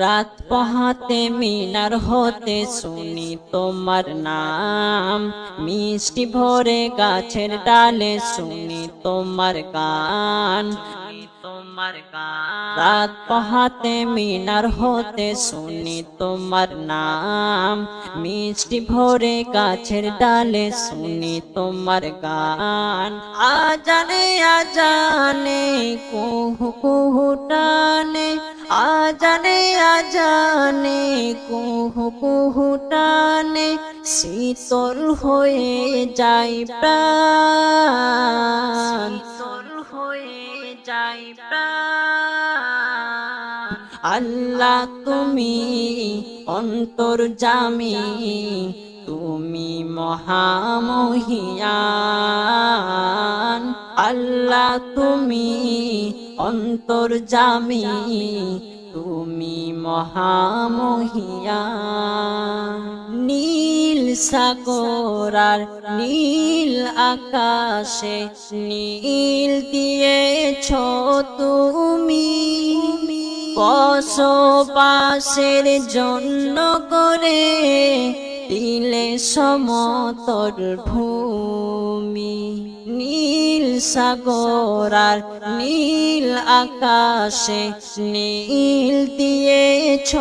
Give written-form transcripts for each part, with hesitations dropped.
রাত পোহাতে মিনার হতে শুনি তোমার নাম, মিষ্টি ভরে গাছের ডালে শুনি তোমার গান। রাত পোহাতে মিনার হতে শুনি তোমার নাম, মিষ্টি ভরে গাছের ডালে শুনি তোমার গান। আজানে আজানে কুহু কুহু টানে, আজানে আজানে কুহু কুহু টানে, শীতল হয়ে যায় প্রাণ, শীতল হয়ে যায় প্রাণ। আল্লাহ তুমি অন্তর্যামী, তুমি মহামহিয়ান। আল্লাহ তুমি অন্তর্যামী, তুমি মহামহিয়ান। নীল সাগর আর নীল আকাশে নীল দিয়েছ তুমি, বসবাসের জন্য করে দিলে সমতল ভূমি। নীল সাগর আর নীল আকাশে নীল দিয়েছ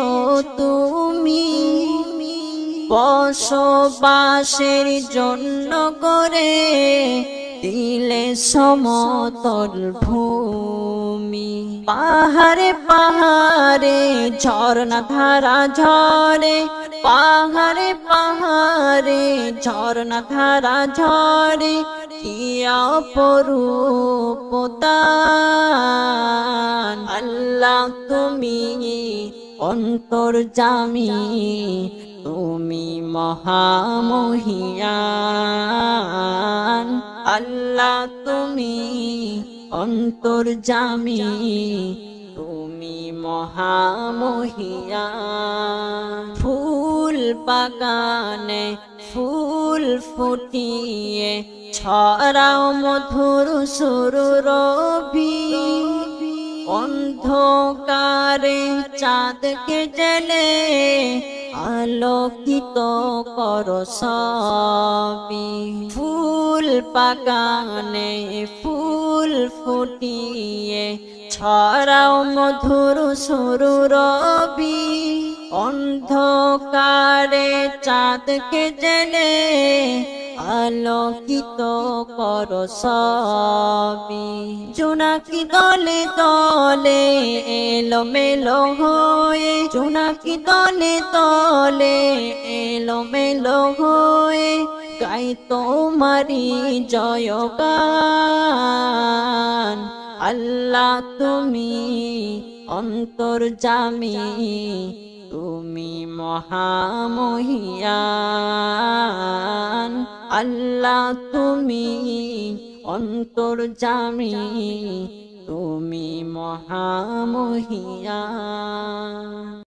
তুমি, বসবাসের জন্য করে দিলে সমতল ভূমি। পাহাড়ে পাহাড়ে ঝর্ণা ধারা ঝরে, পাহাড়ে পাহাড়ে ঝর্ণা ধারা ঝরে, কি অপরূপ দান। আল্লাহ তুমি অন্তর্যামী, তুমি মহামহিয়ান। আল্লাহ তুমি অন্তর্যামী, তুমি মহামহিয়ান। ফুল বাগানে ফুল ফুটিয়ে ছড়াও মধুর সুরভি, অন্ধকারে চাঁদকে জেলে আলোকিত করো সবই। ফুল বাগানে ফুল ফুটিয়ে ছড়াও মধুর সুরভি, অন্ধকারে চাঁদকে জেলে আলোকিত করো সবই। জোনাকি দলে দলে এলো মেলো হয়ে, জোনাকি দলে দলে এলো মেলো হয়ে, গাই তোমারি জয়গান। আল্লাহ তুমি অন্তর্যামী, তুমি মহামহিয়ান। আল্লাহ তুমি অন্তর্যামী, তুমি মহামহিয়ান।